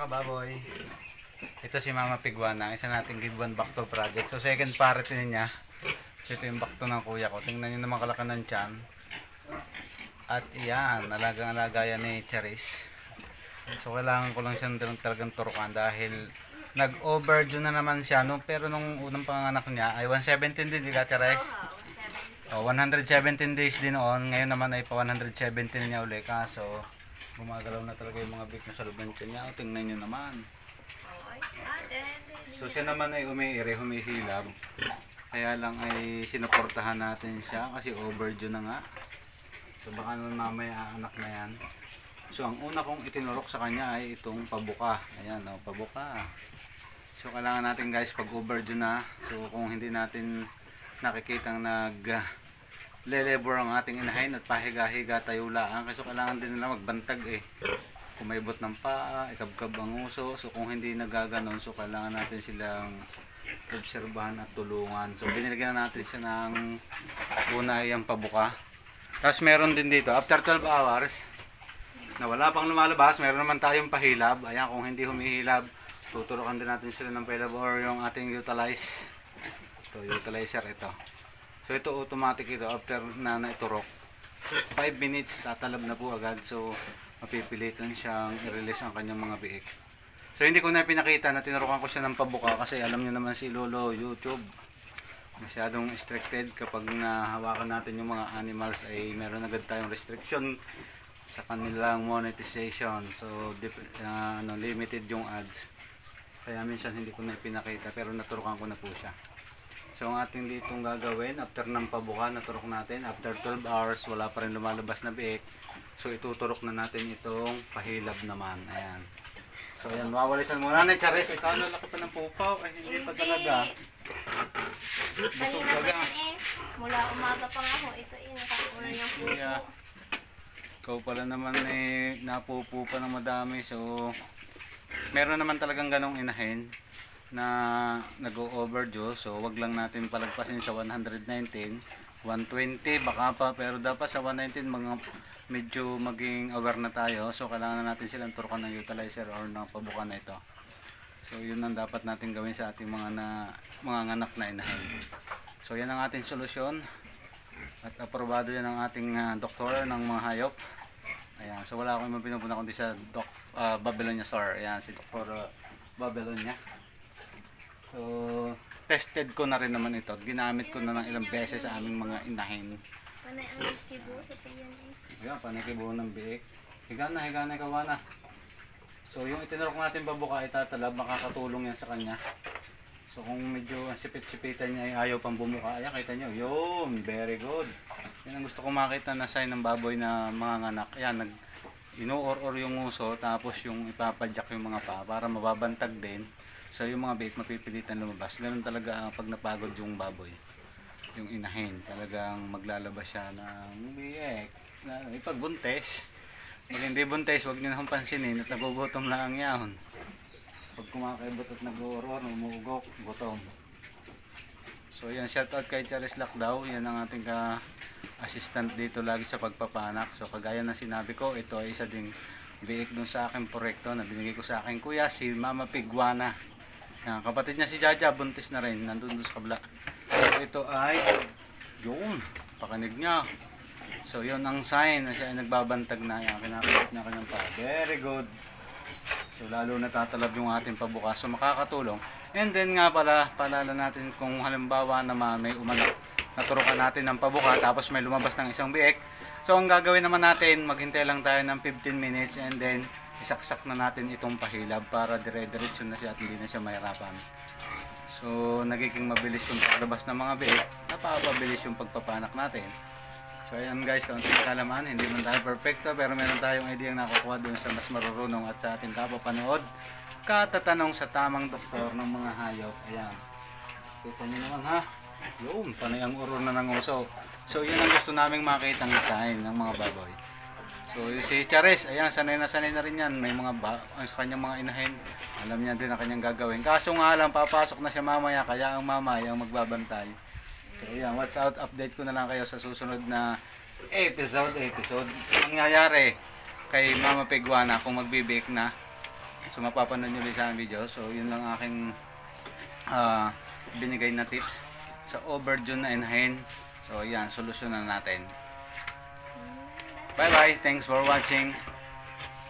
Baboy. Ito si Mama Piguana, isa nating give one back to project. So second party niya. Ito yung back to ng kuya ko. Tingnan niyo naman kalaki ng tiyan. At iyan, alagang-alaga yan ni Charis. So kailangan ko lang siya talagang turukan dahil nag-overdue na naman siya. No? Pero nung unang panganak niya ay 117 din, di ka Charis? Oh, 117 days din noon. Ngayon naman ay pa 117 niya uli. Kaso gumagalaw na talaga yung mga big na sa loob ng tiyan niya. O, tingnan niyo naman. So siya naman ay umiire, humihilab. Kaya lang ay sinuportahan natin siya kasi overdue na nga. So baka naman mamaya anak na yan. So ang una kong itinurok sa kanya ay itong pabuka. Ayan o, pabuka. So kailangan natin guys pag overdue na. So kung hindi natin nakikitang lelebor ang ating inahin at pahiga-higa tayo lang. Kasi kailangan din nila magbantag eh. Kumaybot ng paa, ikabkab ang uso. So kung hindi nagaganon, so kailangan natin silang obserbahan at tulungan. So binilagyan natin siya ng una yung pabuka. Tapos meron din dito, after 12 hours, na wala pang lumalabas, meron naman tayong pahilab. Ayan, kung hindi humihilab, tuturukan din natin sila ng pahilab or yung ating utilize. Ito, utilizer ito. So ito automatic ito, after na naiturok, 5 minutes tatalab na po agad. So mapipilitan siyang i-release ang kanyang mga biik. So hindi ko na pinakita na tinurukan ko siya ng pabuka kasi alam niyo naman si Lolo YouTube. Masyadong restricted kapag nahawakan natin yung mga animals ay meron agad tayong restriction sa kanilang monetization. So limited yung ads. Kaya minsan hindi ko na pinakita pero naturukan ko na po siya. So ang ating ditong gagawin after ng pabuka naturok natin, after 12 hours wala pa rin lumalabas na biik. So ituturok na natin itong pahilab naman. Ayan. So ayan, mawawalisan muna na Charis. Ikaw na laki pa ng pupaw. Ay hindi pa talaga. Busog talaga. Mula umaga pa nga ako. Ito nakakunan yung pupo. Yeah. Ikaw pala naman napupo pa ng madami. So meron naman talagang ganong inahin na nag-overdue. So wag lang natin palagpasin sa 119, 120 baka pa, pero dapat sa 119 mga medyo maging aware na tayo. So kailangan na natin silang turukan ng utilizer or ng pabuka na ito. So yun ang dapat natin gawin sa ating mga nganak na inahin. So yan ang ating solusyon at aprobado yan ng ating doktor ng mga hayop. Ayan, so wala akong pinupunta kundi sa Babylonia Star. Ayan, si Dr. Babylonia. So tested ko na rin naman ito. Ginamit ko na ng ilang beses sa aming mga inahin. Panay ang kibo sa tiyan eh. Ayan, panay kibo ng biik. Higa na ikaw na. So yung itinurok natin babuka itatalab, makakatulong yan sa kanya. So kung medyo sipit-sipitan niya ay ayaw pang bumuka, ayan kita nyo, yun, very good. Yan ang gusto ko makita na sign ng baboy na mga nganak. Ayan, inuor-or yung uso, tapos yung ipapadyak yung mga paa para mababantag din. So yung mga biik mapipilitan lumabas. Ganun talaga pag napagod yung baboy. Yung inahin, talagang maglalabas siya ng biik. Ipagbuntes. Pag hindi buntes, huwag nyo nang pansinin at nagugutom lang yan. Pag kumakaibot at nag-uuror, umuugok, gutom. So yan, shoutout kay Charis Lakdaw. Yan ang ating assistant dito lagi sa pagpapanak. So kagaya na sinabi ko, ito ay isa ding biik dun sa aking proyekto na binigay ko sa aking kuya, si Mama Piguana. Yan, kapatid niya si Jaja, buntis na rin, nandun doon sa kabla. So ito ay, yun, pakinig niya. So yun ang sign na siya ay nagbabantag na, yan, kinakabit niya kanyang pa. Very good. So lalo natatalab yung ating pabuka, so makakatulong. And then nga paalala natin kung halimbawa naman may umanak, naturukan natin ng pabuka tapos may lumabas ng isang biik. So ang gagawin naman natin, maghintay lang tayo ng 15 minutes and then isaksak na natin itong pahilab para dire-diretso na siya at hindi na siya mahirapan. So nagiging mabilis yung paglabas ng mga biik, napapabilis yung pagpapanak natin. So ayan guys, kaunting kalaman, hindi man tayo perfecto pero meron tayong idea na nakukuha doon sa mas marurunong at sa ating kapapanood. Katatanong sa tamang doktor ng mga hayop. Ayan. Kita nyo naman ha. Yun, panay ang uro na ng uso. So yun ang gusto naming makita ng sign ng mga baboy. So si Charis, ayan, sanay na rin yan. May mga sa kanyang mga inahin. Alam niya din ang kanyang gagawin. Kaso nga lang, papasok na siya mamaya, kaya ang mamaya ang magbabantay. So yan, what's out, update ko na lang kayo sa susunod na episode. Ang nangyayari kay Mama Piguana kung magbibake na. So mapapanood nyo ulit sa aking video. So yun lang aking binigay na tips sa overdue na inahin. So yan, solusyonan natin. Bye bye, thanks for watching.